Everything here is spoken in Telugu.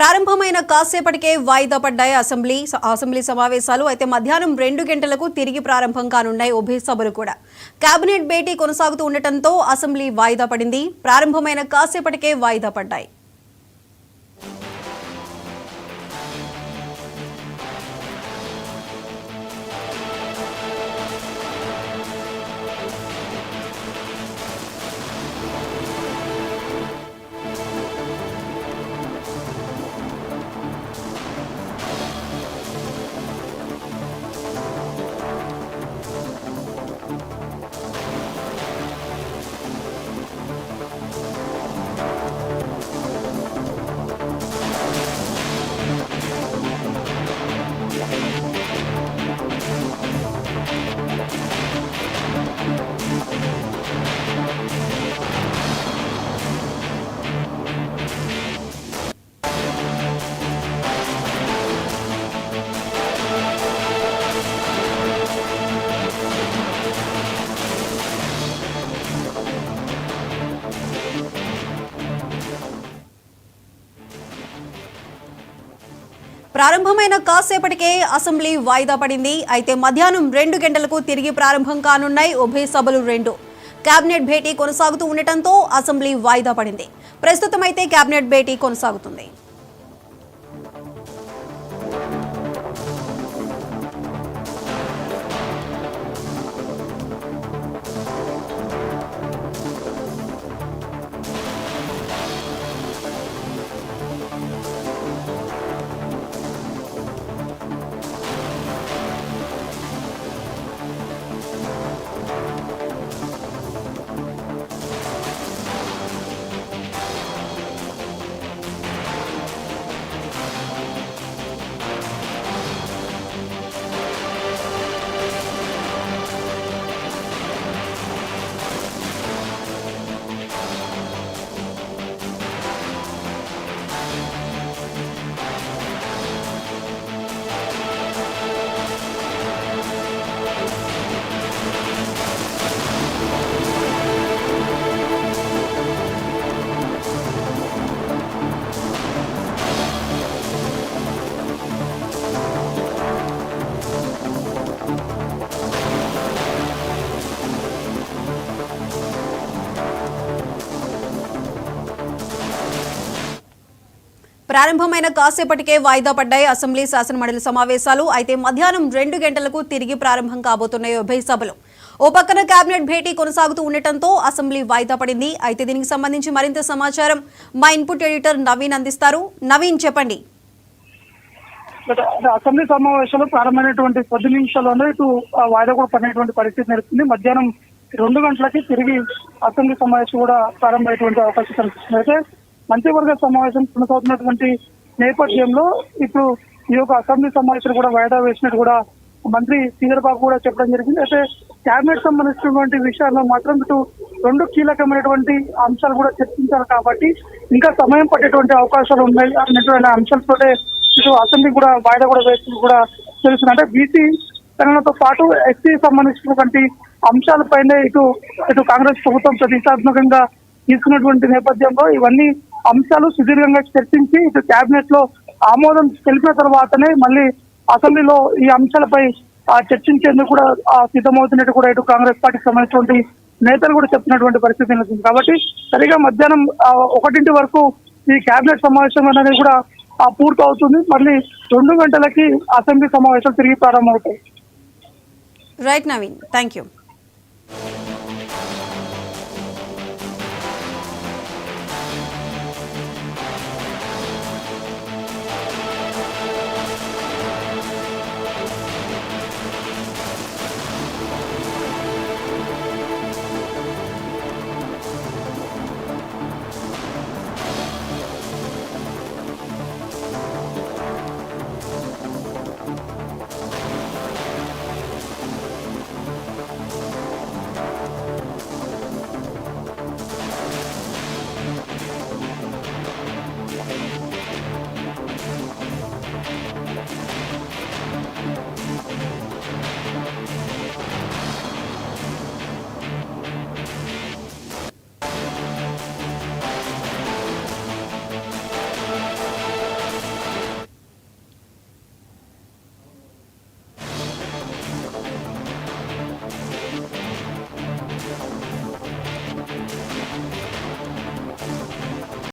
ప్రారంభమైన కాసేపటికే వాయిదా పడ్డాయి అసెంబ్లీ సమావేశాలు. అయితే మధ్యాహ్నం 2 గంటలకు తిరిగి ప్రారంభం కానున్నాయి ఉభయ సభలు కూడా. కేబినెట్ భేటీ కొనసాగుతూ ఉండటంతో అసెంబ్లీ వాయిదా పడింది. ప్రారంభమైన కాసేపటికే వాయిదా పడ్డాయి. ప్రారంభమైన కాసేపటికే అసెంబ్లీ వాయిదా పడింది. అయితే మధ్యాహ్నం 2 గంటలకు తిరిగి ప్రారంభం కానున్నాయి ఉభయ సభలు 2. కేబినెట్ భేటీ కొనసాగుతూ ఉండటంతో అసెంబ్లీ వాయిదా పడింది. ప్రస్తుతం అయితే కేబినెట్ భేటీ కొనసాగుతుంది. ప్రారంభమైన కాసేపటికే వాయిదా పడ్డాయి అసెంబ్లీ శాసనమండలి సమావేశాలు. అయితే మధ్యాహ్నం 2 గంటలకు తిరిగి ప్రారంభం కాబోతున్నాయి ఉభయ సభలు. ఓ పక్కన కేబినెట్ భేటీ కొనసాగుతూ ఉండటంతో అసెంబ్లీ వాయిదా పడింది. అయితే దీనికి సంబంధించి మరింత సమాచారం మా ఇన్పుట్ ఎడిటర్ నవీన్ అందిస్తారు. నవీన్, చెప్పండి. అసెంబ్లీ సమావేశాలు ప్రారంభమైనటువంటి 10 నిమిషాల్లోనే ఇటు వాయిదా కూడా పడినటువంటి పరిస్థితి నెలకొంది. మధ్యాహ్నం 2 గంటలకి తిరిగి అసెంబ్లీ సమావేశం కూడా ప్రారంభమయ్యేటువంటి అవకాశం కనిపిస్తుంది. అయితే మంత్రివర్గ సమావేశం కొనసాగుతున్నటువంటి నేపథ్యంలో ఇప్పుడు ఈ యొక్క అసెంబ్లీ సమావేశాలు కూడా వాయిదా వేసినట్టు కూడా మంత్రి శ్రీధర్ బాబు కూడా చెప్పడం జరిగింది. అయితే కేబినెట్ సంబంధించినటువంటి విషయాల్లో మాత్రం ఇటు 2 కీలకమైనటువంటి అంశాలు కూడా చర్చించారు కాబట్టి ఇంకా సమయం పట్టేటువంటి అవకాశాలు ఉన్నాయి అనేటువంటి అంశాలతోనే ఇటు అసెంబ్లీ కూడా వాయిదా కూడా వేసి కూడా తెలుస్తుంది. అంటే బీసీ తెలంగాణతో పాటు ఎస్సీ సంబంధించినటువంటి అంశాలపైనే ఇటు కాంగ్రెస్ ప్రభుత్వం ప్రతిష్టాత్మకంగా తీసుకున్నటువంటి నేపథ్యంలో ఇవన్నీ అంశాలు సుదీర్ఘంగా చర్చించి ఇటు కేబినెట్ లో ఆమోదం తెలిపిన తర్వాతనే మళ్ళీ అసెంబ్లీలో ఈ అంశాలపై చర్చించేందుకు కూడా సిద్ధమవుతున్నట్టు కూడా ఇటు కాంగ్రెస్ పార్టీకి సంబంధించినటువంటి నేతలు కూడా చెప్తున్నటువంటి పరిస్థితి నెలకొంది. కాబట్టి సరిగా మధ్యాహ్నం 1 వరకు ఈ కేబినెట్ సమావేశం అనేది కూడా పూర్తి అవుతుంది. మళ్ళీ 2 గంటలకి అసెంబ్లీ సమావేశాలు తిరిగి ప్రారంభమవుతాయి. Right Naveen, thank you.